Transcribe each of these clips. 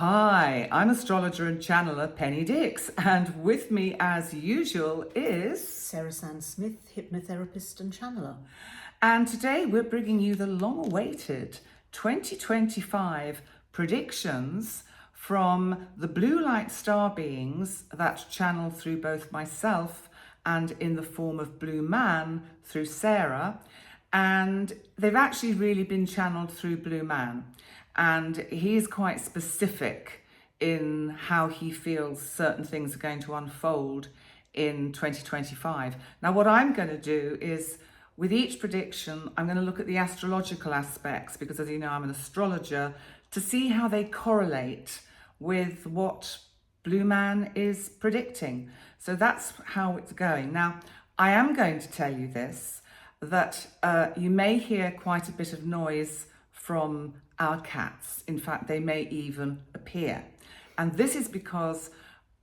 Hi, I'm astrologer and channeler Penny Dix, and with me as usual is Sara Sands-Smith, hypnotherapist and channeler. And today we're bringing you the long-awaited 2025 predictions from the blue light star beings that channel through both myself and in the form of Blue Man through Sarah. And they've actually really been channeled through Blue Man. And he is quite specific in how he feels certain things are going to unfold in 2025. Now, what I'm going to do is, with each prediction, I'm going to look at the astrological aspects, because as you know, I'm an astrologer, to see how they correlate with what Blue Man is predicting. So that's how it's going. Now, I am going to tell you this, that you may hear quite a bit of noise from our cats. In fact, they may even appear. And this is because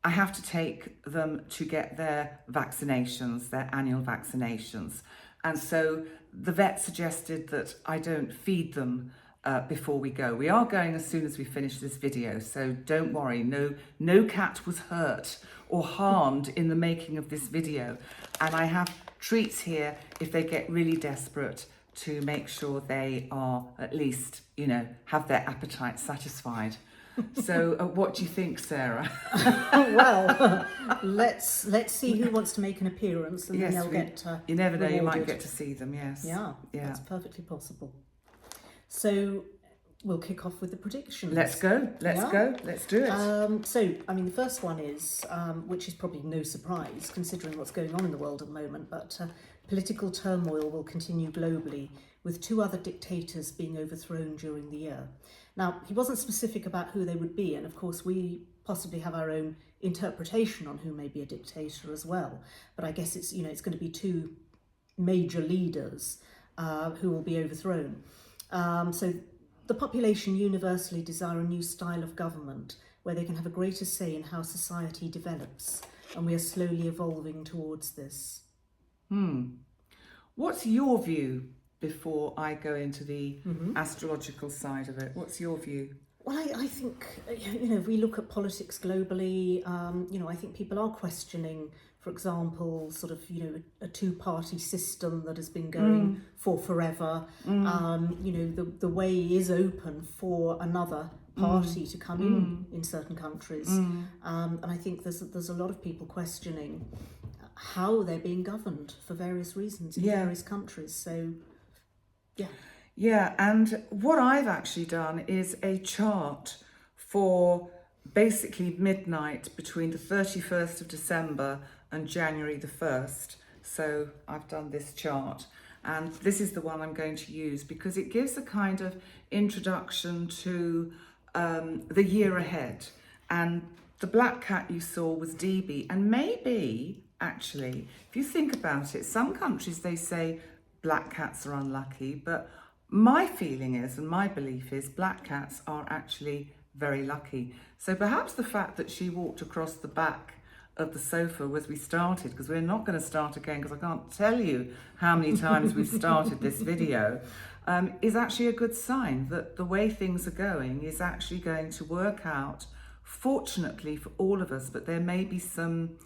I have to take them to get their vaccinations, their annual vaccinations. And so the vet suggested that I don't feed them before we go. We are going as soon as we finish this video, so don't worry, no cat was hurt or harmed in the making of this video. And I have treats here if they get really desperate, to make sure they are at least, have their appetite satisfied. So what do you think, Sarah? Well, let's see who wants to make an appearance, and Yes, then they'll get you never know, you might rewarded. get to see them, yes. Yeah, that's perfectly possible. So we'll kick off with the predictions. Let's go, let's do it. The first one is, which is probably no surprise considering what's going on in the world at the moment, but political turmoil will continue globally, with 2 other dictators being overthrown during the year. Now, he wasn't specific about who they would be, and of course we possibly have our own interpretation on who may be a dictator as well, but I guess it's going to be 2 major leaders who will be overthrown. So the population universally desire a new style of government where they can have a greater say in how society develops, and we are slowly evolving towards this. What's your view before I go into the astrological side of it? What's your view? Well, I think, if we look at politics globally, I think people are questioning, for example, sort of, a 2-party system that has been going for forever. The way is open for another party to come in certain countries. And I think there's a lot of people questioning how they're being governed for various reasons in various countries. So, Yeah, and what I've actually done is a chart for basically midnight between the 31st of December and January the 1st. So I've done this chart, and this is the one I'm going to use because it gives a kind of introduction to the year ahead. And the black cat you saw was DB, and maybe, actually, if you think about it, some countries, they say black cats are unlucky, but my feeling is, and my belief is, black cats are actually very lucky. So perhaps the fact that she walked across the back of the sofa as we started, because we're not going to start again, because I can't tell you how many times we've started this video, is actually a good sign that the way things are going is actually going to work out, fortunately for all of us. But there may be some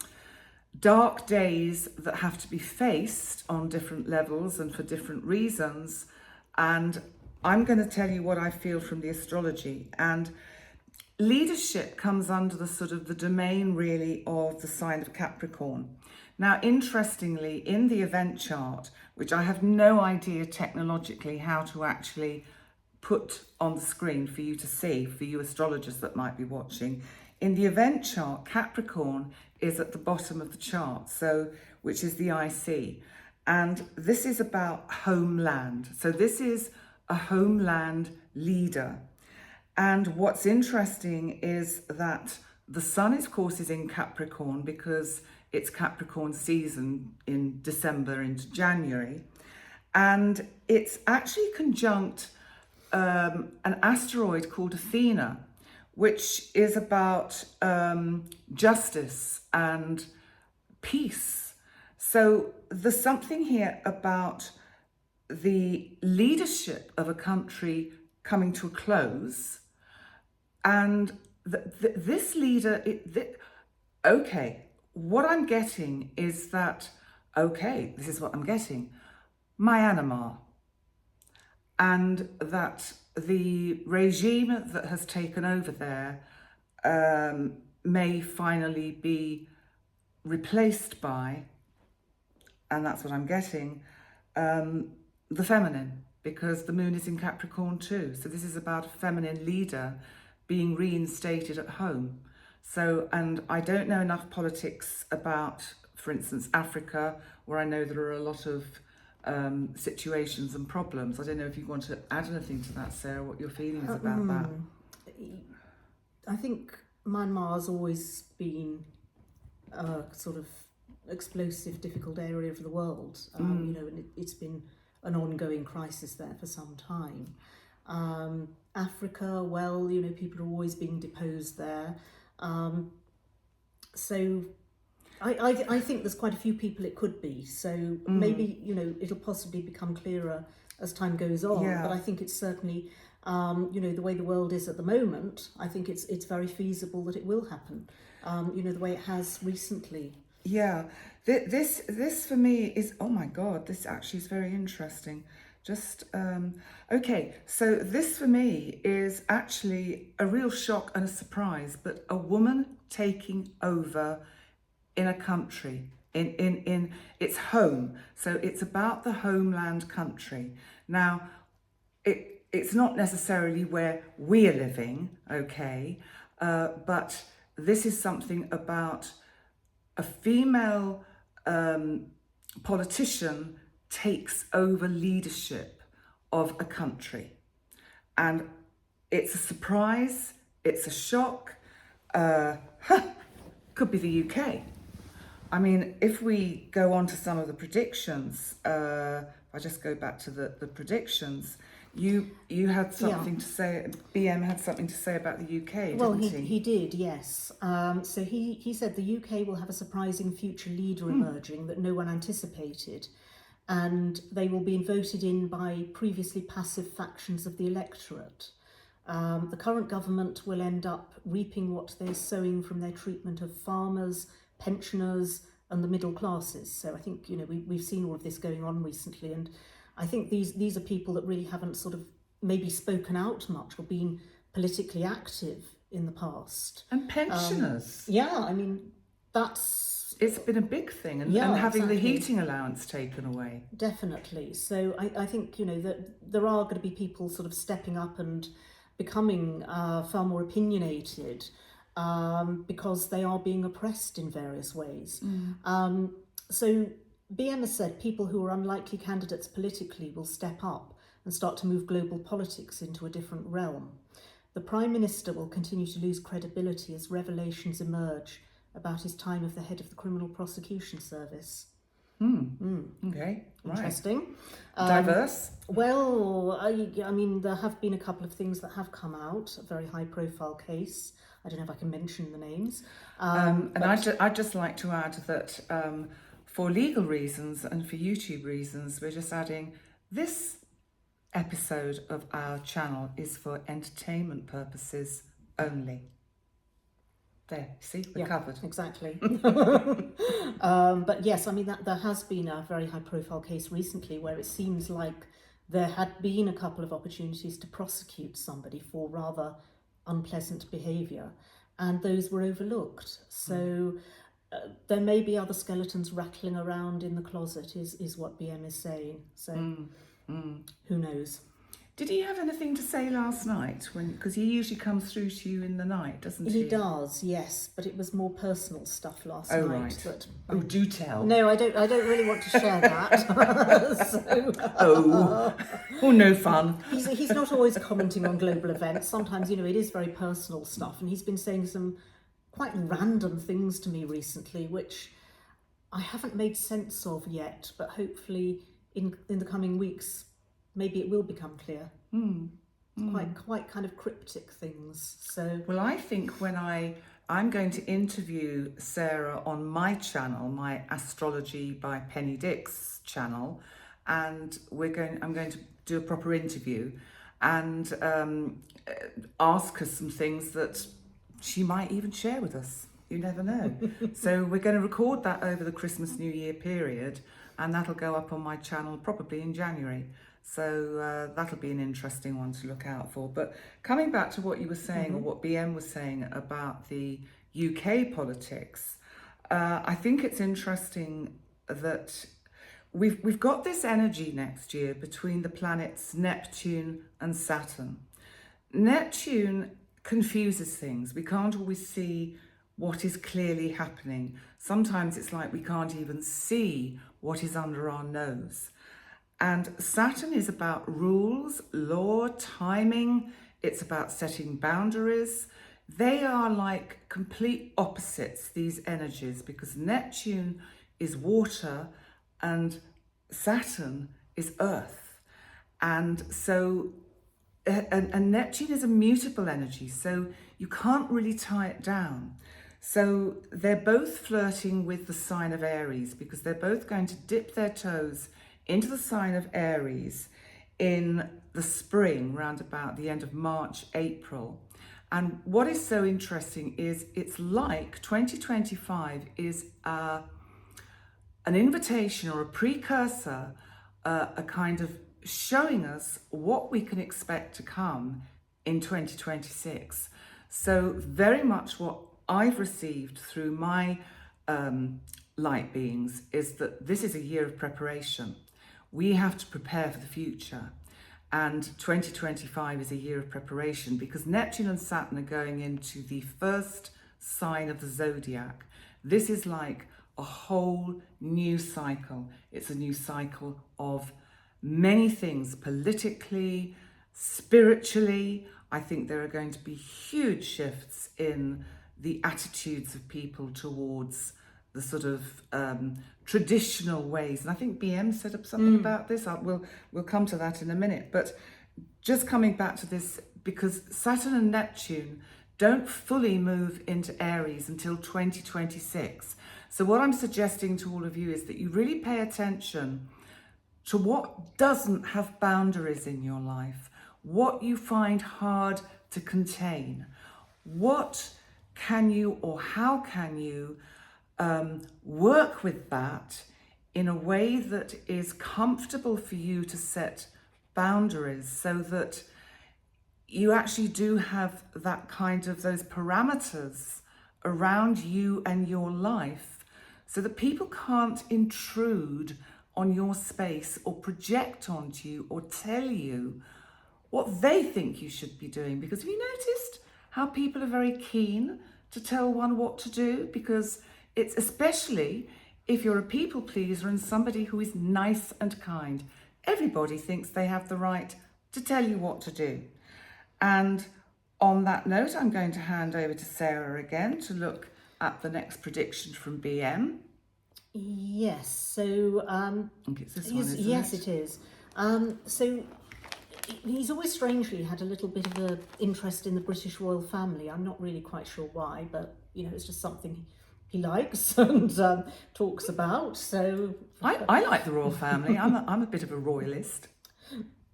dark days that have to be faced on different levels and for different reasons. And I'm going to tell you what I feel from the astrology. And leadership comes under the sort of the domain really of the sign of Capricorn. Now, interestingly, in the event chart, which I have no idea technologically how to actually put on the screen for you to see, for you astrologers that might be watching, in the event chart, Capricorn is at the bottom of the chart, so which is the IC. And this is about homeland. So this is a homeland leader. And what's interesting is that the sun, of course, is in Capricorn because it's Capricorn season in December into January. And it's actually conjunct an asteroid called Athena, which is about justice and peace. So there's something here about the leadership of a country coming to a close, and this leader, okay, what I'm getting is that, okay, this is what I'm getting, Myanmar, and that the regime that has taken over there may finally be replaced by, and that's what I'm getting, the feminine, because the moon is in Capricorn too. So this is about a feminine leader being reinstated at home. So, and I don't know enough politics about, for instance, Africa, where I know there are a lot of situations and problems. I don't know if you want to add anything to that, Sarah, what your feelings about that. I think Myanmar's always been a sort of explosive, difficult area of the world, you know, and it's been an ongoing crisis there for some time. Africa, well, you know, people are always being deposed there. So I think there's quite a few people it could be. So maybe, you know, it'll possibly become clearer as time goes on. Yeah. But I think it's certainly, you know, the way the world is at the moment, I think it's very feasible that it will happen, you know, the way it has recently. Yeah, this for me is, oh my God, this actually is very interesting. Just, okay, so this for me is actually a real shock and a surprise, but a woman taking over in a country, in its home. So it's about the homeland country. Now, it's not necessarily where we're living, okay, but this is something about a female politician takes over leadership of a country. And it's a surprise, it's a shock, could be the UK. I mean, if we go on to some of the predictions, if I just go back to the predictions, you had something to say, BM had something to say about the UK, Well, didn't he? he did, yes. So he said the UK will have a surprising future leader emerging that no one anticipated, and they will be voted in by previously passive factions of the electorate. The current government will end up reaping what they're sowing from their treatment of farmers, pensioners, and the middle classes. So I think, you know, we've seen all of this going on recently, and I think these are people that really haven't sort of maybe spoken out much or been politically active in the past. And pensioners. Yeah, I mean, It's been a big thing, and having the heating allowance taken away. Definitely. So I think, you know, that there are going to be people sort of stepping up and becoming far more opinionated because they are being oppressed in various ways. So BM has said people who are unlikely candidates politically will step up and start to move global politics into a different realm. The Prime Minister will continue to lose credibility as revelations emerge about his time as the head of the Criminal Prosecution Service. Okay, Interesting. Right. Diverse. Well, I mean, there have been a couple of things that have come out, a very high-profile case. I don't know if I can mention the names. I'd just like to add that for legal reasons and for YouTube reasons, we're just adding this episode of our channel is for entertainment purposes only. There, see, we're covered. Exactly. But yes, I mean, that there has been a very high-profile case recently where it seems like there had been a couple of opportunities to prosecute somebody for rather unpleasant behaviour, and those were overlooked. So there may be other skeletons rattling around in the closet, is what BM is saying. So who knows? Did he have anything to say last night? Because he usually comes through to you in the night, doesn't he? He does, yes, but it was more personal stuff last night. Right. That do tell. No, I don't really want to share that. No fun. He's not always commenting on global events. Sometimes, you know, it is very personal stuff, and he's been saying some quite random things to me recently, which I haven't made sense of yet, but hopefully in the coming weeks, maybe it will become clear. Quite kind of cryptic things. So well, I think when I'm going to interview Sarah on my channel, my Astrology by Penny Dix channel, and I'm going to do a proper interview and ask her some things that she might even share with us. You never know. So we're going to record that over the Christmas New Year period, and that'll go up on my channel probably in January. So that'll be an interesting one to look out for. But coming back to what you were saying, or what BM was saying about the UK politics, I think it's interesting that we've got this energy next year between the planets Neptune and Saturn. Neptune confuses things. We can't always see what is clearly happening. Sometimes it's like we can't even see what is under our nose. And Saturn is about rules, law, timing. It's about setting boundaries. They are like complete opposites, these energies, because Neptune is water and Saturn is earth. And so and Neptune is a mutable energy, so you can't really tie it down. So they're both flirting with the sign of Aries, because they're both going to dip their toes into the sign of Aries in the spring, round about the end of March, April. And what is so interesting is it's like 2025 is an invitation or a precursor, a kind of showing us what we can expect to come in 2026. So very much what I've received through my light beings is that this is a year of preparation. We have to prepare for the future. And 2025 is a year of preparation because Neptune and Saturn are going into the first sign of the zodiac. This is like a whole new cycle. It's a new cycle of many things, politically, spiritually. I think there are going to be huge shifts in the attitudes of people towards the sort of traditional ways. And I think BM set up something about this. We'll come to that in a minute. But just coming back to this, because Saturn and Neptune don't fully move into Aries until 2026. So what I'm suggesting to all of you is that you really pay attention to what doesn't have boundaries in your life, what you find hard to contain. What can you or how can you work with that in a way that is comfortable for you to set boundaries, so that you actually do have that kind of those parameters around you and your life, so that people can't intrude on your space or project onto you or tell you what they think you should be doing. Because have you noticed how people are very keen to tell one what to do? Because it's especially if you're a people pleaser and somebody who is nice and kind. Everybody thinks they have the right to tell you what to do. And on that note, I'm going to hand over to Sarah again to look at the next prediction from BM. Yes, so I think it's this one, isn't yes, it? it is. So he's always strangely had a little bit of an interest in the British royal family. I'm not really quite sure why, but you know, it's just something he likes and talks about. So I like the royal family. I'm a bit of a royalist.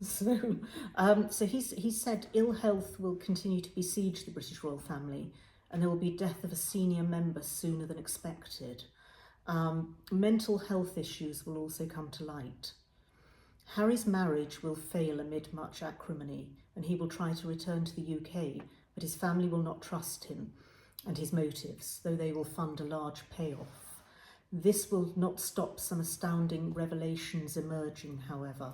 So he said ill health will continue to besiege the British royal family, and there will be death of a senior member sooner than expected. Mental health issues will also come to light. Harry's marriage will fail amid much acrimony, and he will try to return to the UK, but his family will not trust him and his motives, though they will fund a large payoff. This will not stop some astounding revelations emerging, however,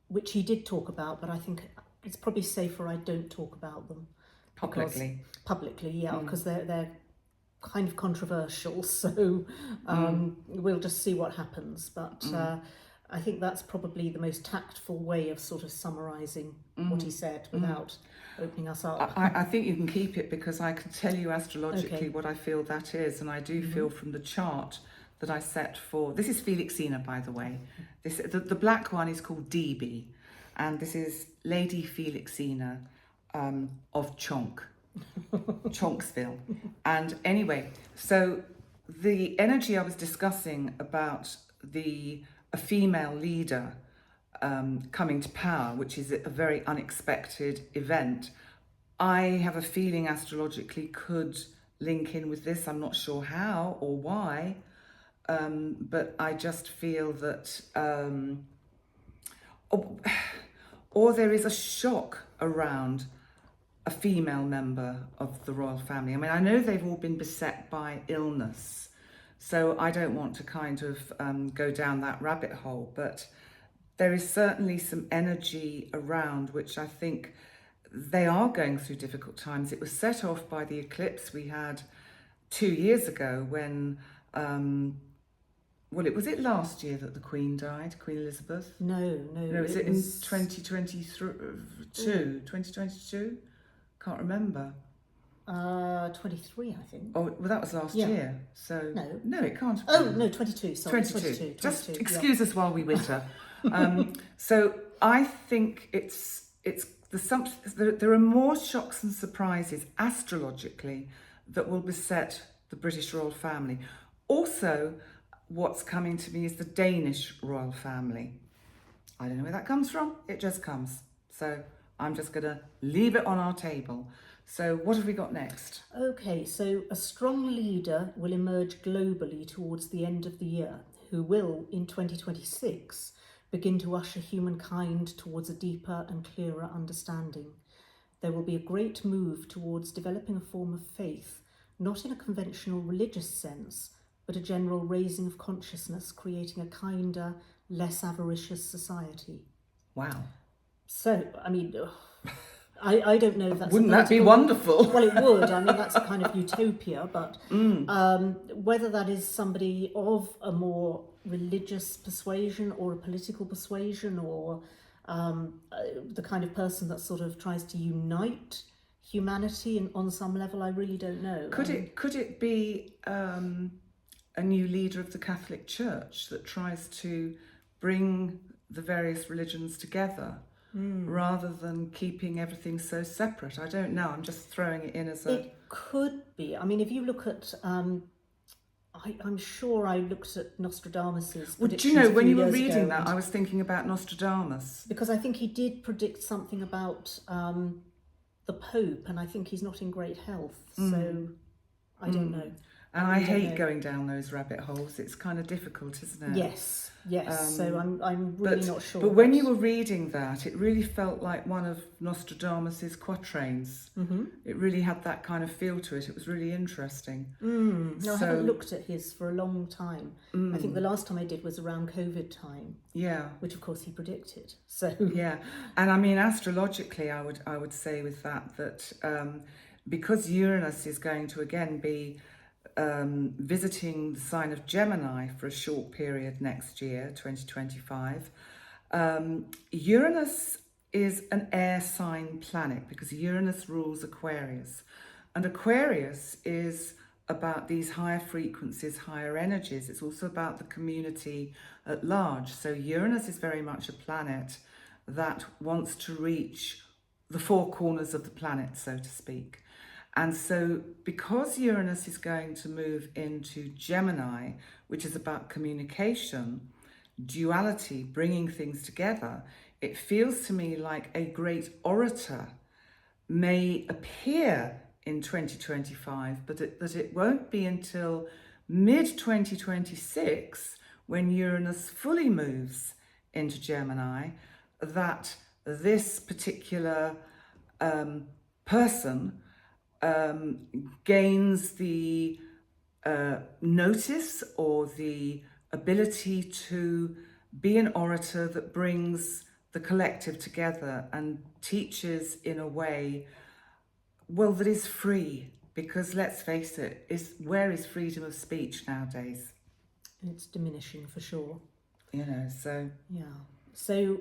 which he did talk about, but I think it's probably safer I don't talk about them. Publicly, yeah, because they're kind of controversial, so we'll just see what happens. But I think that's probably the most tactful way of sort of summarising what he said without opening us up. I think you can keep it, because I can tell you astrologically what I feel that is, and I do feel from the chart that I set for, this is Felixina, by the way. The black one is called DB, and this is Lady Felixina of Chonksville. And anyway, so the energy I was discussing about a female leader coming to power, which is a very unexpected event, I have a feeling astrologically could link in with this. I'm not sure how or why, but I just feel that, or there is a shock around a female member of the royal family. I mean, I know they've all been beset by illness, so I don't want to kind of go down that rabbit hole, but there is certainly some energy around which I think they are going through difficult times. It was set off by the eclipse we had 2 years ago when, was it last year that the Queen died, Queen Elizabeth? No, Was it in 2022? Can't remember. 23, I think. Oh, well, that was last year. So no, it can't have been. No, 22. Sorry, 22. Just excuse us while we witter. So I think there are more shocks and surprises astrologically that will beset the British royal family. Also, what's coming to me is the Danish royal family. I don't know where that comes from. It just comes. So I'm just going to leave it on our table. So what have we got next? Okay, so a strong leader will emerge globally towards the end of the year, who will, in 2026, begin to usher humankind towards a deeper and clearer understanding. There will be a great move towards developing a form of faith, not in a conventional religious sense, but a general raising of consciousness, creating a kinder, less avaricious society. Wow. So, I mean, I don't know if that's... Wouldn't that be wonderful? Well, it would. I mean, that's a kind of utopia, but whether that is somebody of a more religious persuasion or a political persuasion or the kind of person that sort of tries to unite humanity and on some level, I really don't know. Could it be a new leader of the Catholic Church that tries to bring the various religions together rather than keeping everything so separate? I don't know. I'm just throwing it in as a... It could be. I mean, if you look at... I'm sure I looked at Nostradamus's Well, do you know, when you were reading that, I was thinking about Nostradamus. Because I think he did predict something about the Pope, and I think he's not in great health, so I don't know. And I hate going down those rabbit holes. It's kind of difficult, isn't it? Yes. So I'm really not sure. But when you were reading that, it really felt like one of Nostradamus's quatrains. Mm-hmm. It really had that kind of feel to it. It was really interesting. No, I haven't looked at his for a long time. I think the last time I did was around COVID time. Yeah. Which of course he predicted. So yeah, and I mean astrologically, I would say with that because Uranus is going to again be visiting the sign of Gemini for a short period next year, 2025. Uranus is an air sign planet because Uranus rules Aquarius. And Aquarius is about these higher frequencies, higher energies. It's also about the community at large. So Uranus is very much a planet that wants to reach the four corners of the planet, so to speak. And so because Uranus is going to move into Gemini, which is about communication, duality, bringing things together, it feels to me like a great orator may appear in 2025, but that it won't be until mid-2026, when Uranus fully moves into Gemini, that this particular person gains the notice or the ability to be an orator that brings the collective together and teaches in a way, well, that is free. Because let's face it, where is freedom of speech nowadays? It's diminishing for sure. So... Yeah. So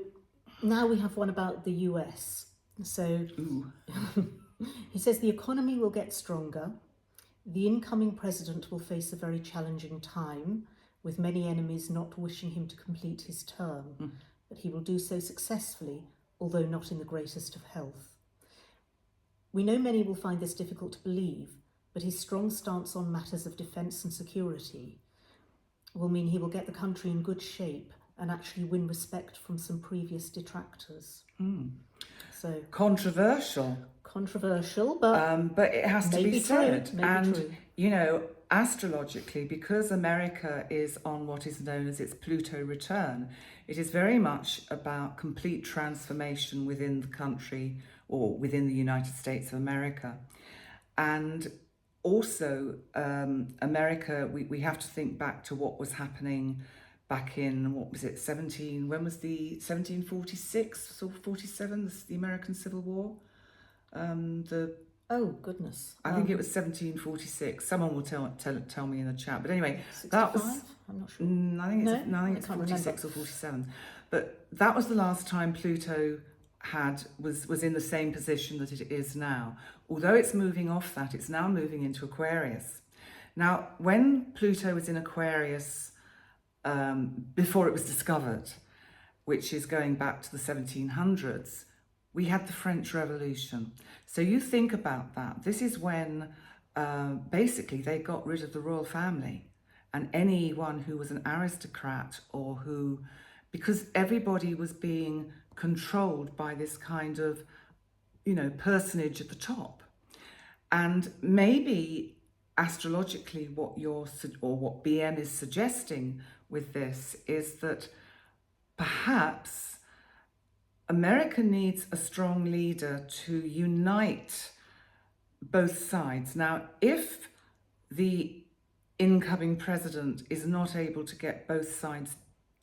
now we have one about the US. So... He says the economy will get stronger. The incoming president will face a very challenging time, with many enemies not wishing him to complete his term. But he will do so successfully, although not in the greatest of health. We know many will find this difficult to believe, but his strong stance on matters of defence and security will mean he will get the country in good shape and actually win respect from some previous detractors. So Controversial. Controversial, but it has to be maybe said. true. Maybe And, true. you know, astrologically, because America is on what is known as its Pluto return, it is very much about complete transformation within the country or within the United States of America. And also, America, we have to think back to what was happening back in, what was it, when was the 1746 or 47, the American Civil War? Oh, goodness. I think it was 1746. Someone will tell me in the chat. But anyway, 65? that was. I'm not sure. I think it's, No? I think I it's can't 46 remember. or 47. But that was the last time Pluto was in the same position that it is now. Although it's moving off that, it's now moving into Aquarius. Now, when Pluto was in Aquarius before it was discovered, which is going back to the 1700s, we had the French Revolution. So you think about that. This is when basically they got rid of the royal family and anyone who was an aristocrat or who, because everybody was being controlled by this kind of, personage at the top. And maybe astrologically what what BM is suggesting with this is that perhaps America needs a strong leader to unite both sides. Now, if the incoming president is not able to get both sides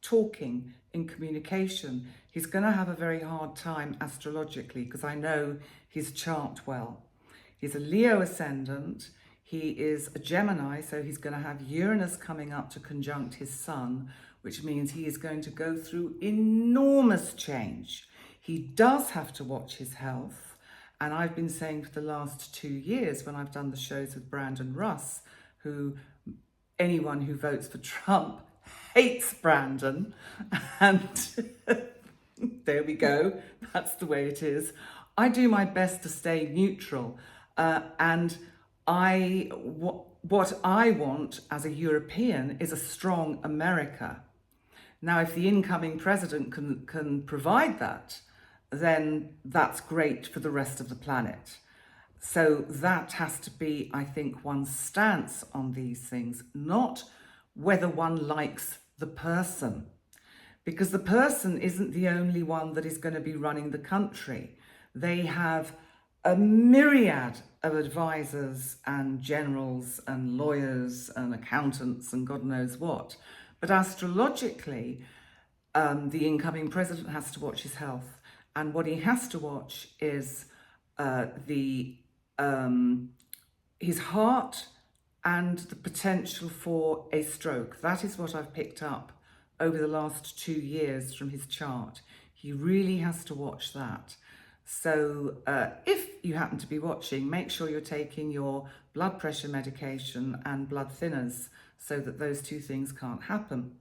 talking in communication, he's going to have a very hard time astrologically, because I know his chart well. He's a Leo ascendant. He is a Gemini, so he's going to have Uranus coming up to conjunct his sun, which means he is going to go through enormous change. He does have to watch his health. And I've been saying for the last 2 years when I've done the shows with Brandon Russ, who anyone who votes for Trump hates Brandon. And there we go. That's the way it is. I do my best to stay neutral. And what I want as a European is a strong America. Now, if the incoming president can provide that, then that's great for the rest of the planet. So that has to be, I think, one's stance on these things, not whether one likes the person, because the person isn't the only one that is going to be running the country. They have a myriad of advisors and generals and lawyers and accountants and God knows what. But astrologically, the incoming president has to watch his health. And what he has to watch is his heart and the potential for a stroke. That is what I've picked up over the last 2 years from his chart. He really has to watch that. So if you happen to be watching, make sure you're taking your blood pressure medication and blood thinners so that those two things can't happen.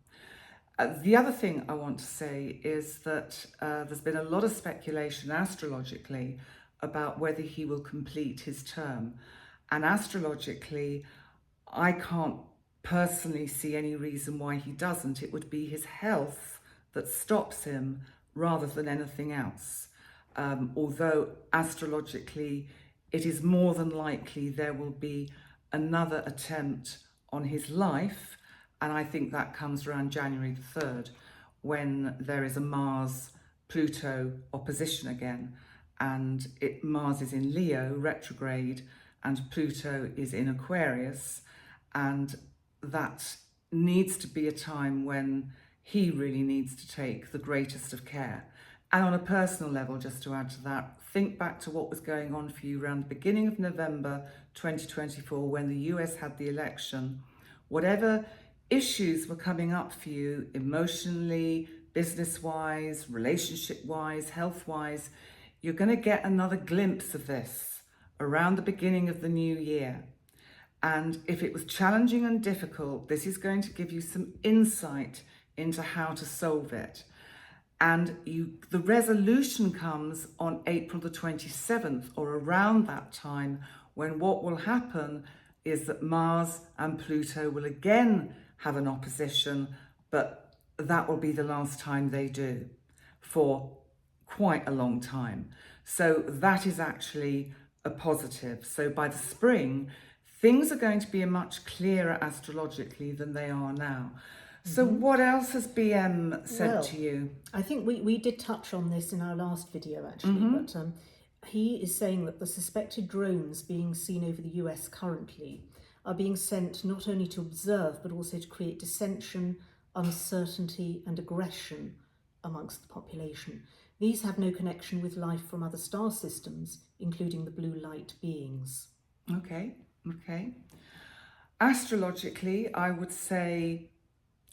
The other thing I want to say is that there's been a lot of speculation astrologically about whether he will complete his term. And astrologically, I can't personally see any reason why he doesn't. It would be his health that stops him rather than anything else. Although astrologically, it is more than likely there will be another attempt on his life. And I think that comes around January the 3rd, when there is a Mars-Pluto opposition again. And Mars is in Leo, retrograde, and Pluto is in Aquarius. And that needs to be a time when he really needs to take the greatest of care. And on a personal level, just to add to that, think back to what was going on for you around the beginning of November 2024, when the US had the election. Whatever issues were coming up for you emotionally, business-wise, relationship-wise, health-wise, you're going to get another glimpse of this around the beginning of the new year. And if it was challenging and difficult, this is going to give you some insight into how to solve it. And the resolution comes on April the 27th or around that time, when what will happen is that Mars and Pluto will again have an opposition, but that will be the last time they do for quite a long time. So that is actually a positive. So by the spring, things are going to be much clearer astrologically than they are now. So what else has BM said to you? I think we did touch on this in our last video actually, but he is saying that the suspected drones being seen over the US currently are being sent not only to observe but also to create dissension, uncertainty and aggression amongst the population. These have no connection with life from other star systems, including the blue light beings. Okay. Astrologically, I would say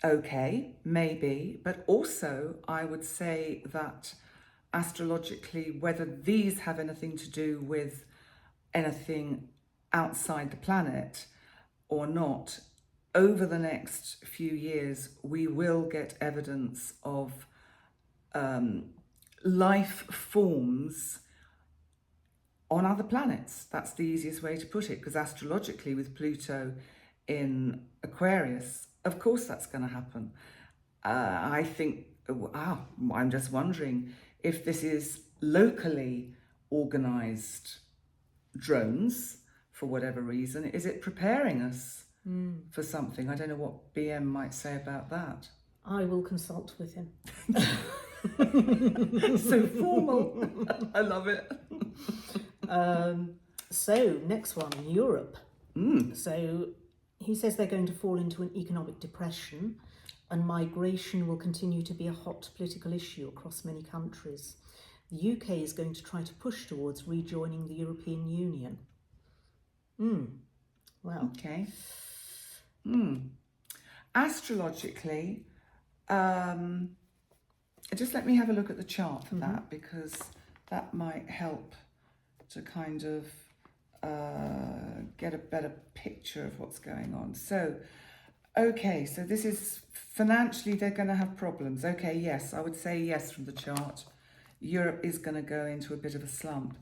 okay, maybe, but also I would say that astrologically, whether these have anything to do with anything outside the planet or not, over the next few years, we will get evidence of life forms on other planets. That's the easiest way to put it, because astrologically, with Pluto in Aquarius, of course that's going to happen. I think, I'm just wondering if this is locally organised drones, for whatever reason. Is it preparing us for something? I don't know what BM might say about that. I will consult with him. So formal. I love it. So, next one, Europe. So, he says they're going to fall into an economic depression and migration will continue to be a hot political issue across many countries. The UK is going to try to push towards rejoining the European Union. Well. Okay. Astrologically, just let me have a look at the chart for that, because that might help to kind of get a better picture of what's going on. So, okay, so this is financially they're going to have problems. Okay, yes, I would say yes from the chart. Europe is going to go into a bit of a slump.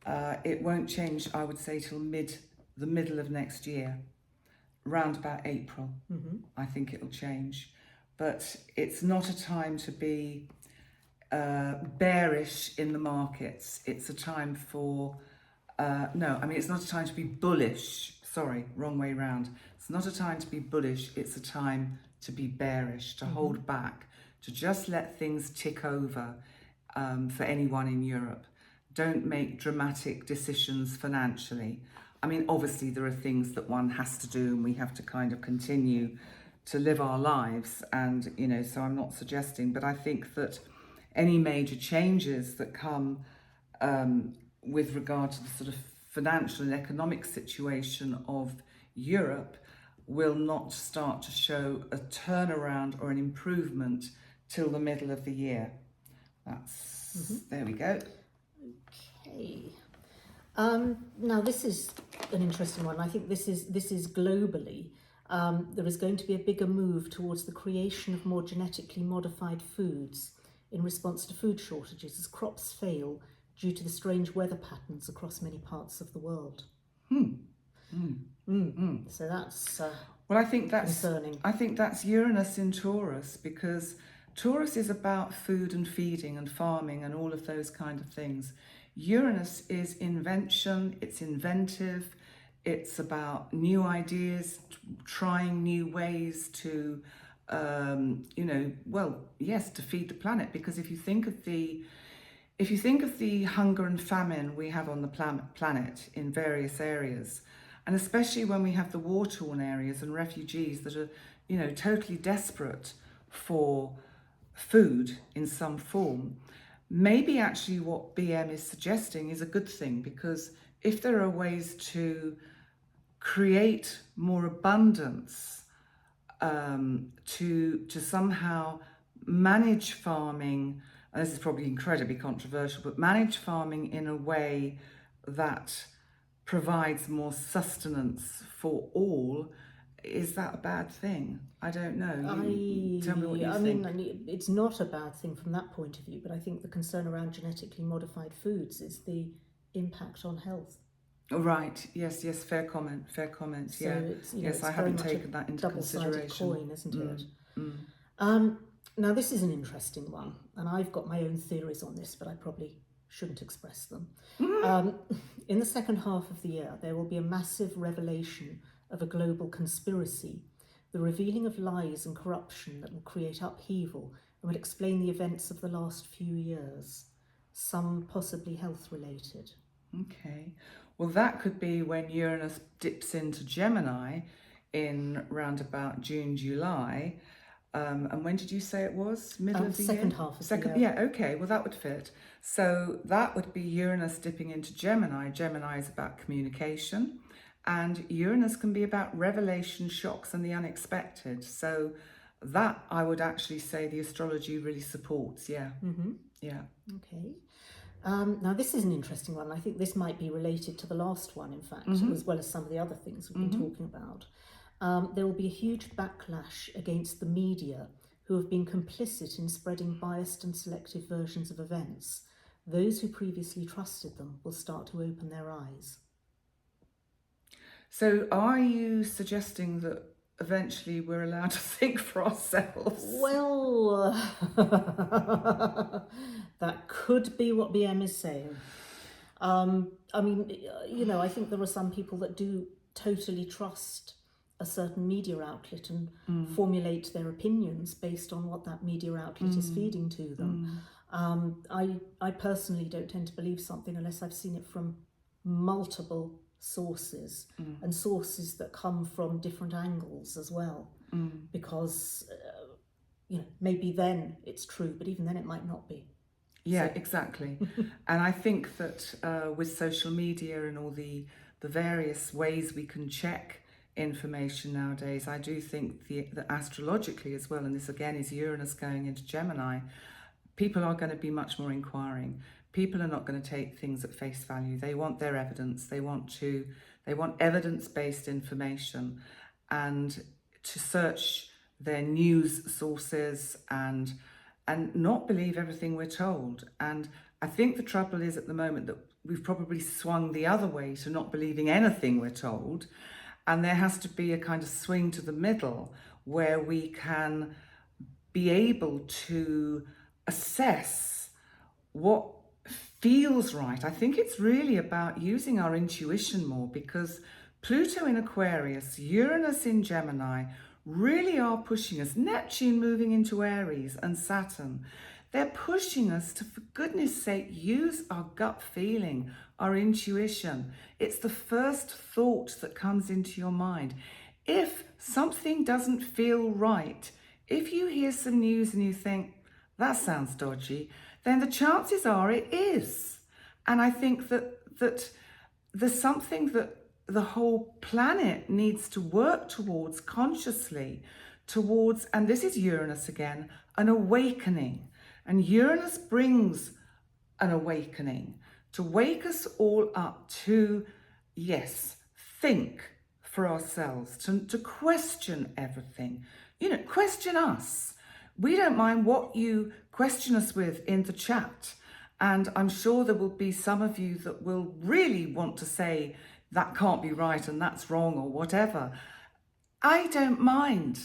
It won't change, I would say, till the middle of next year, round about April. I think it'll change. But it's not a time to be bearish in the markets. It's a time for, it's not a time to be bullish. Sorry, wrong way round. It's not a time to be bullish. It's a time to be bearish, to hold back, to just let things tick over for anyone in Europe. Don't make dramatic decisions financially. I mean, obviously there are things that one has to do and we have to kind of continue to live our lives, and so I'm not suggesting, but I think that any major changes that come with regard to the sort of financial and economic situation of Europe will not start to show a turnaround or an improvement till the middle of the year. There we go. Okay. Now this is an interesting one. I think this is globally. There is going to be a bigger move towards the creation of more genetically modified foods in response to food shortages as crops fail due to the strange weather patterns across many parts of the world. So that's well, I think that's concerning. I think that's Uranus in Taurus, because Taurus is about food and feeding and farming and all of those kind of things. Uranus is invention, it's inventive, it's about new ideas, trying new ways to, to feed the planet. Because if you think of the hunger and famine we have on the planet in various areas, and especially when we have the war-torn areas and refugees that are, totally desperate for food in some form, maybe actually what BM is suggesting is a good thing, because if there are ways to create more abundance, to somehow manage farming, and this is probably incredibly controversial, but manage farming in a way that provides more sustenance for all, is that a bad thing? I don't know. Tell me what you think. I mean, it's not a bad thing from that point of view, but I think the concern around genetically modified foods is the impact on health. Oh, right. Yes. Fair comment. So Yeah. it's I haven't taken that into double-sided consideration. coin, isn't it? Now this is an interesting one, and I've got my own theories on this, but I probably shouldn't express them. In the second half of the year, there will be a massive revelation of a global conspiracy, the revealing of lies and corruption that will create upheaval and will explain the events of the last few years, some possibly health-related. Okay. Well, that could be when Uranus dips into Gemini in round about June, July. And when did you say it was? Middle of the year? Second half of the year. Yeah, okay. Well, that would fit. So that would be Uranus dipping into Gemini. Gemini is about communication. And Uranus can be about revelation, shocks, and the unexpected. So that, I would actually say, the astrology really supports. Yeah. Yeah. Okay. Now, this is an interesting one. I think this might be related to the last one, in fact, as well as some of the other things we've been talking about. There will be a huge backlash against the media who have been complicit in spreading biased and selective versions of events. Those who previously trusted them will start to open their eyes. So are you suggesting that eventually we're allowed to think for ourselves? Well, that could be what BM is saying. I mean, I think there are some people that do totally trust a certain media outlet and formulate their opinions based on what that media outlet is feeding to them. I personally don't tend to believe something unless I've seen it from multiple sources and sources that come from different angles as well, because maybe then it's true, but even then it might not be. Yeah, exactly. And I think that with social media and all the various ways we can check information nowadays, I do think that astrologically as well, and this again is Uranus going into Gemini, people are going to be much more inquiring. People are not going to take things at face value. They want their evidence. They want evidence-based information, and to search their news sources and not believe everything we're told. And I think the trouble is at the moment that we've probably swung the other way to not believing anything we're told. And there has to be a kind of swing to the middle where we can be able to assess what feels right. I think it's really about using our intuition more, because Pluto in Aquarius, Uranus in Gemini really are pushing us. Neptune moving into Aries and Saturn, they're pushing us to, for goodness sake, use our gut feeling, our intuition. It's the first thought that comes into your mind. If something doesn't feel right, if you hear some news and you think, that sounds dodgy, then the chances are it is. And I think that there's something that the whole planet needs to work towards consciously, towards, and this is Uranus again, an awakening. And Uranus brings an awakening to wake us all up to, yes, think for ourselves, to question everything. Question us. We don't mind what you question us with in the chat. And I'm sure there will be some of you that will really want to say that can't be right and that's wrong or whatever. I don't mind.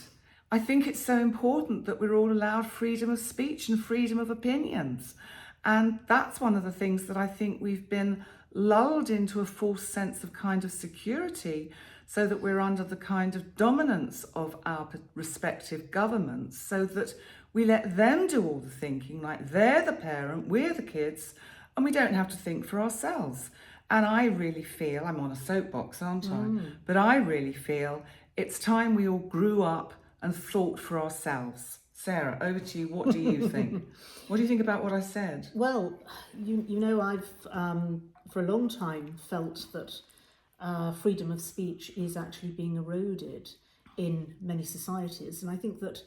I think it's so important that we're all allowed freedom of speech and freedom of opinions. And that's one of the things that I think we've been lulled into a false sense of kind of security, so that we're under the kind of dominance of our respective governments, so that we let them do all the thinking, like they're the parent, we're the kids, and we don't have to think for ourselves. And I really feel, I'm on a soapbox, aren't I? But I really feel it's time we all grew up and thought for ourselves. Sarah, over to you. What do you think? What do you think about what I said? Well, I've for a long time felt that freedom of speech is actually being eroded in many societies. And I think that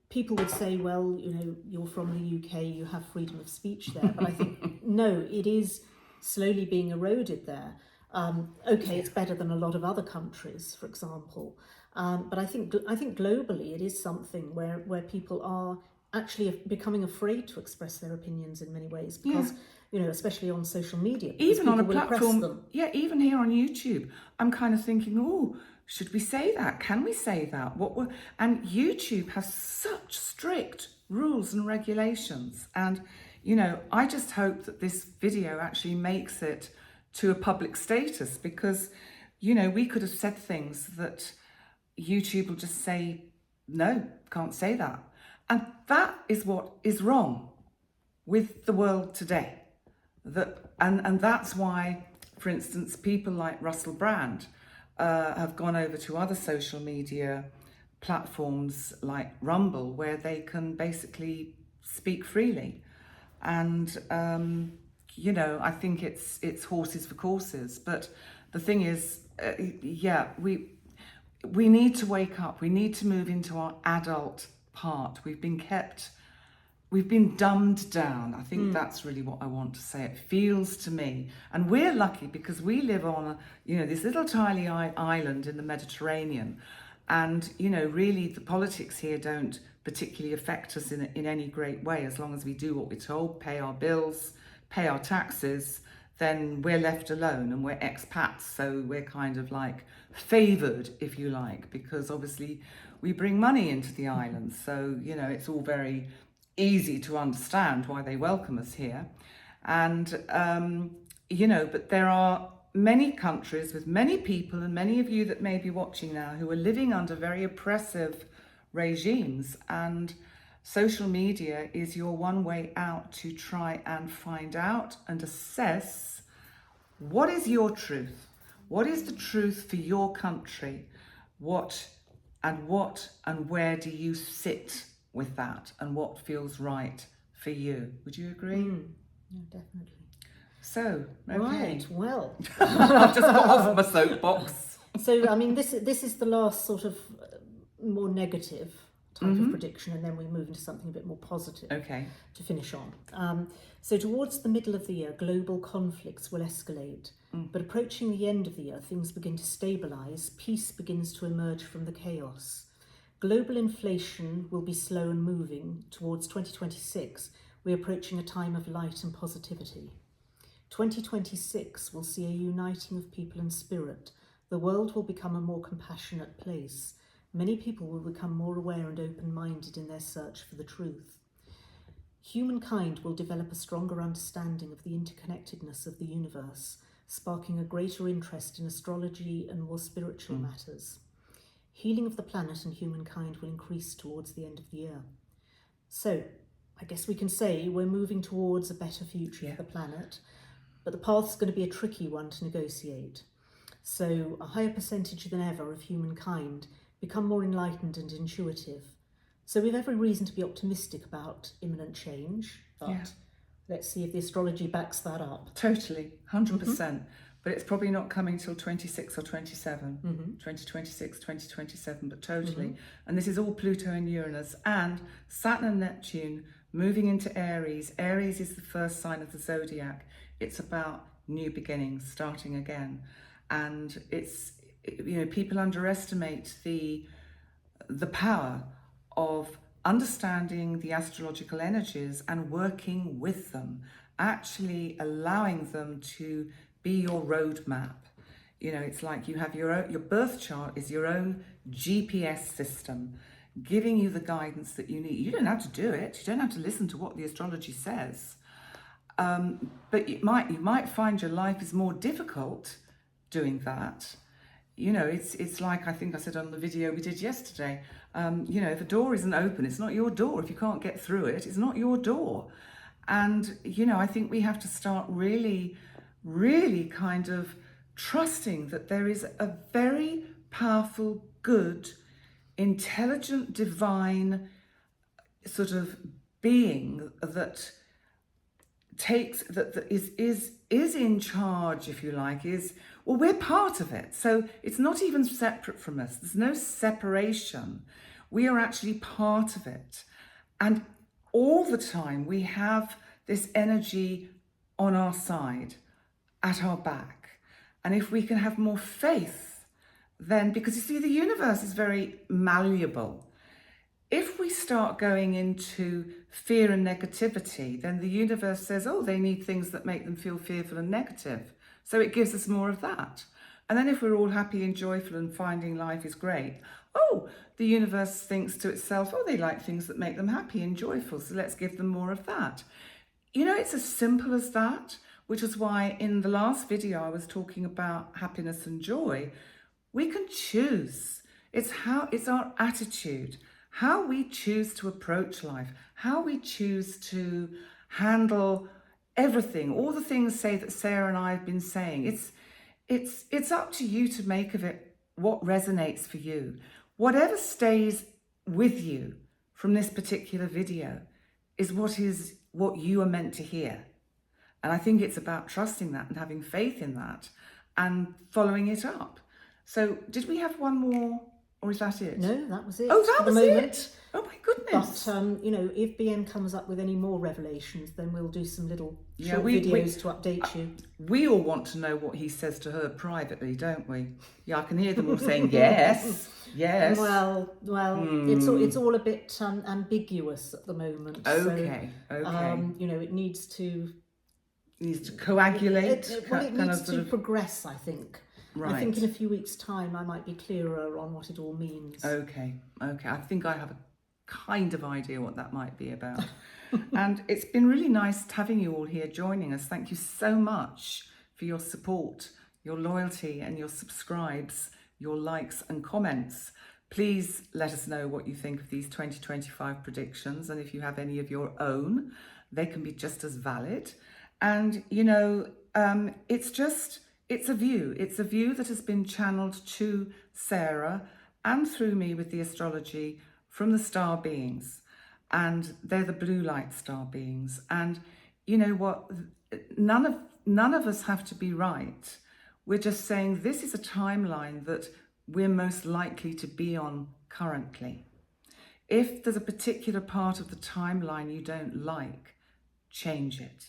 people would say, well, you're from the UK, you have freedom of speech there. But I think, no, it is slowly being eroded there. Okay, it's better than a lot of other countries, for example. But I think globally it is something where people are actually becoming afraid to express their opinions in many ways, because especially on social media, even on a platform, even here on YouTube, I'm kind of thinking, oh, should we say that? Can we say that? And YouTube has such strict rules and regulations, and you know, I just hope that this video actually makes it to a public status, because, you know, we could have said things that YouTube will just say, no, can't say that. And that is what is wrong with the world today. And that's why, for instance, people like Russell Brand have gone over to other social media platforms like Rumble, where they can basically speak freely. And you know, I think it's horses for courses. But the thing is, we need to wake up. We need to move into our adult part. We've been dumbed down. I think that's really what I want to say. It feels to me, and we're lucky because we live on this little tiny island in the Mediterranean, and you know, really the politics here don't particularly affect us in any great way. As long as we do what we're told, pay our bills, pay our taxes, then we're left alone, and we're expats, so we're kind of like favoured, if you like, because obviously we bring money into the island. So, you know, it's all very easy to understand why they welcome us here. And, you know, but there are many countries with many people, and many of you that may be watching now, who are living under very oppressive regimes, and social media is your one way out to try and find out and assess what is your truth, what is the truth for your country, what and where do you sit with that, and what feels right for you. Would you agree? Yeah, definitely. So, okay. Right, well. I've just got off my soapbox. So, I mean, this is the last sort of more negative type of prediction, and then we move into something a bit more positive to finish on. So towards the middle of the year, global conflicts will escalate, but approaching the end of the year, things begin to stabilise, peace begins to emerge from the chaos. Global inflation will be slow and moving. Towards 2026, we're approaching a time of light and positivity. 2026 will see a uniting of people and spirit. The world will become a more compassionate place. Many people will become more aware and open-minded in their search for the truth. Humankind will develop a stronger understanding of the interconnectedness of the universe, sparking a greater interest in astrology and more spiritual matters. Healing of the planet and humankind will increase towards the end of the year. So, I guess we can say we're moving towards a better future for the planet, but the path's going to be a tricky one to negotiate. So, a higher percentage than ever of humankind become more enlightened and intuitive. So we've every reason to be optimistic about imminent change, but let's see if the astrology backs that up. Totally, 100%. But it's probably not coming till 26 or 27, 2026, 2027, but totally. And this is all Pluto and Uranus, and Saturn and Neptune moving into Aries. Aries is the first sign of the zodiac. It's about new beginnings, starting again. And it's, you know, people underestimate the power of understanding the astrological energies and working with them, actually allowing them to be your roadmap. You know, it's like you have your birth chart is your own GPS system, giving you the guidance that you need. You don't have to do it. You don't have to listen to what the astrology says. But you might find your life is more difficult doing that. You know, it's like I think I said on the video we did yesterday, you know, if a door isn't open, it's not your door. If you can't get through it, it's not your door. And, you know, I think we have to start really, really kind of trusting that there is a very powerful, good, intelligent, divine sort of being that is in charge, if you like, well, we're part of it. So it's not even separate from us. There's no separation. We are actually part of it. And all the time we have this energy on our side, at our back. And if we can have more faith, then, because you see, the universe is very malleable. If we start going into fear and negativity, then the universe says, oh, they need things that make them feel fearful and negative. So it gives us more of that. And then if we're all happy and joyful and finding life is great, oh, the universe thinks to itself, oh, they like things that make them happy and joyful, so let's give them more of that. you know, it's as simple as that, which is why in the last video I was talking about happiness and joy. We can choose. It's our attitude, how we choose to approach life, how we choose to handle everything, all the things that Sarah and I have been saying. It's up to you to make of it what resonates for you. Whatever stays with you from this particular video is what you are meant to hear. And I think it's about trusting that and having faith in that and following it up. So did we have one more, or is that it? No, that was it. Oh, that for the was moment. it? Oh my goodness. But, you know, if BM comes up with any more revelations, then we'll do some little short we videos to update you. We all want to know what he says to her privately, don't we? Yeah, I can hear them all saying yes, yes. Well, it's all a bit ambiguous at the moment. Okay, so, okay. You know, it needs to coagulate. It needs to progress, I think. Right. I think in a few weeks' time I might be clearer on what it all means. Okay. I think I have a kind of idea what that might be about. And it's been really nice having you all here joining us. Thank you so much for your support, your loyalty and your subscribes, your likes and comments. Please let us know what you think of these 2025 predictions, and if you have any of your own, they can be just as valid. And, you know, it's a view that has been channeled to Sarah and through me with the astrology from the star beings. And they're the blue light star beings. And you know what? None of us have to be right. We're just saying this is a timeline that we're most likely to be on currently. If there's a particular part of the timeline you don't like, change it.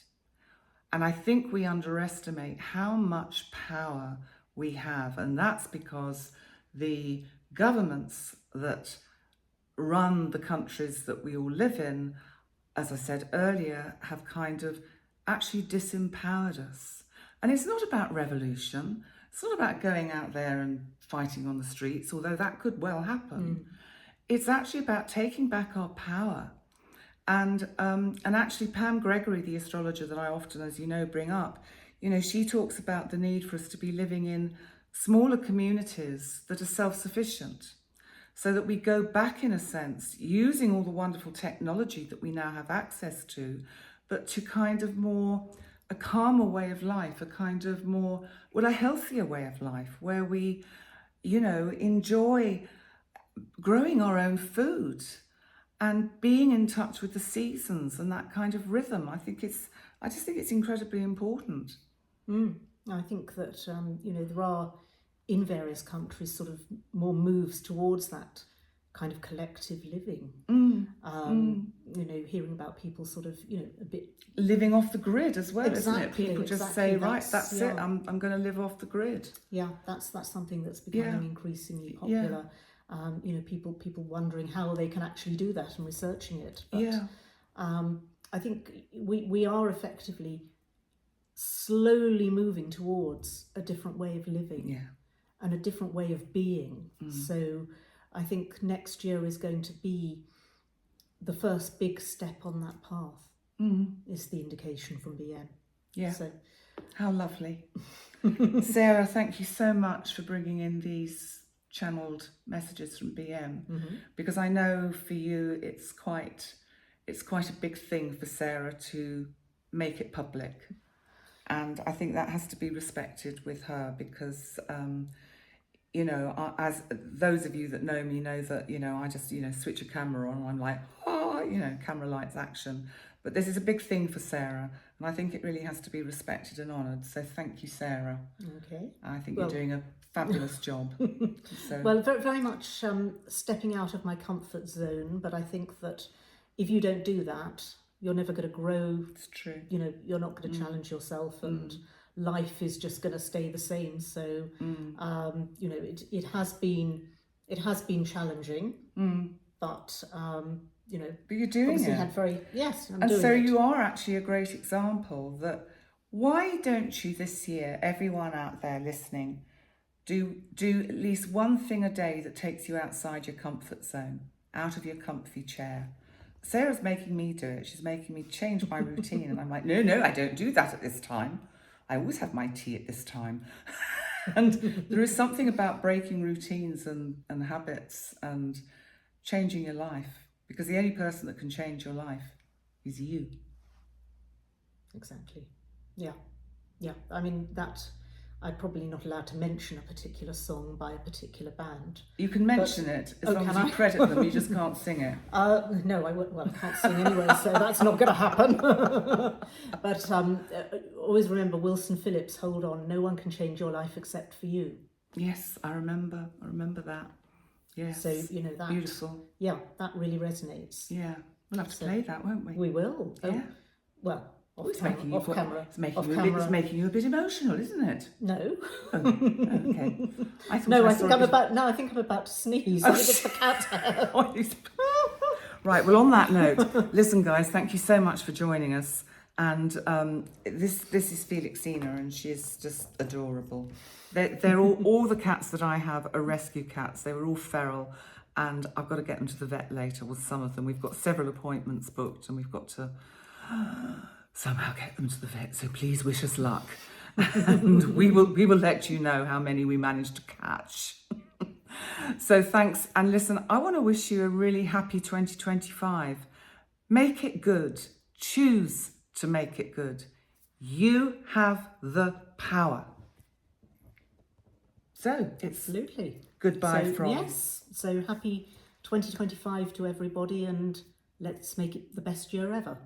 And I think we underestimate how much power we have. And that's because the governments that run the countries that we all live in, as I said earlier, have kind of actually disempowered us. And it's not about revolution. It's not about going out there and fighting on the streets, although that could well happen. It's actually about taking back our power. And actually Pam Gregory, the astrologer that I often, as you know, bring up, you know, she talks about the need for us to be living in smaller communities that are self-sufficient, so that we go back, in a sense, using all the wonderful technology that we now have access to, but to kind of a calmer way of life, a kind of a healthier way of life, where we, you know, enjoy growing our own food and being in touch with the seasons and that kind of rhythm. I just think it's incredibly important. I think that, you know, there are, in various countries, sort of more moves towards that kind of collective living. You know, hearing about people sort of, you know, a bit living off the grid as well, exactly, isn't it? People just say, right, that's it. I'm going to live off the grid. Yeah, that's something that's becoming increasingly popular. You know, people wondering how they can actually do that and researching it. But, I think we are effectively slowly moving towards a different way of living and a different way of being. So I think next year is going to be the first big step on that path, is the indication from BM. Yeah. So, how lovely. Sarah, thank you so much for bringing in these channeled messages from BM, because I know for you it's quite a big thing for Sarah to make it public, and I think that has to be respected with her, because you know, as those of you that know me know that, you know, I just, you know, switch a camera on and I'm like, oh, you know, camera lights action. But this is a big thing for Sarah, and I think it really has to be respected and honoured. So thank you, Sarah. Okay. I think you're doing a fabulous job. So. Well, very, very much stepping out of my comfort zone, but I think that if you don't do that, you're never going to grow. It's true. You know, you're not going to challenge yourself, and life is just going to stay the same. So, you know, it has been challenging, but you know, but you're doing obviously it. had very I'm and doing so it. You are actually a great example that why don't you this year, everyone out there listening, do at least one thing a day that takes you outside your comfort zone, out of your comfy chair. Sarah's making me do it. She's making me change my routine. And I'm like, no, I don't do that at this time. I always have my tea at this time. And there is something about breaking routines and habits and changing your life, because the only person that can change your life is you. Exactly. Yeah. I mean, that I'm probably not allowed to mention a particular song by a particular band. You can mention it as long as you credit them. You just can't sing it. No, I won't. Well, I can't sing anyway, so that's not going to happen. But always remember Wilson Phillips. Hold on, no one can change your life except for you. Yes, I remember that. Yes. So that beautiful. Yeah, that really resonates. Yeah, we'll have to play that, won't we? We will. Yeah. Well. It's making you a bit emotional, isn't it? No. Oh, okay. I think I'm about to sneeze. I think it's the cat hair. Right. Well, on that note, listen, guys. Thank you so much for joining us. And this is Felixina, and she's just adorable. They're all the cats that I have are rescue cats. They were all feral, and I've got to get them to the vet later with some of them. We've got several appointments booked, and we've got to somehow get them to the vet, so please wish us luck. And we will let you know how many we manage to catch. So thanks, and listen, I want to wish you a really happy 2025. Make it good. Choose to make it good. You have the power. So it's absolutely goodbye from... Yes, so happy 2025 to everybody, and let's make it the best year ever.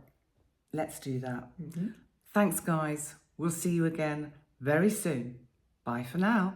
Let's do that. Mm-hmm. Thanks, guys. We'll see you again very soon. Bye for now.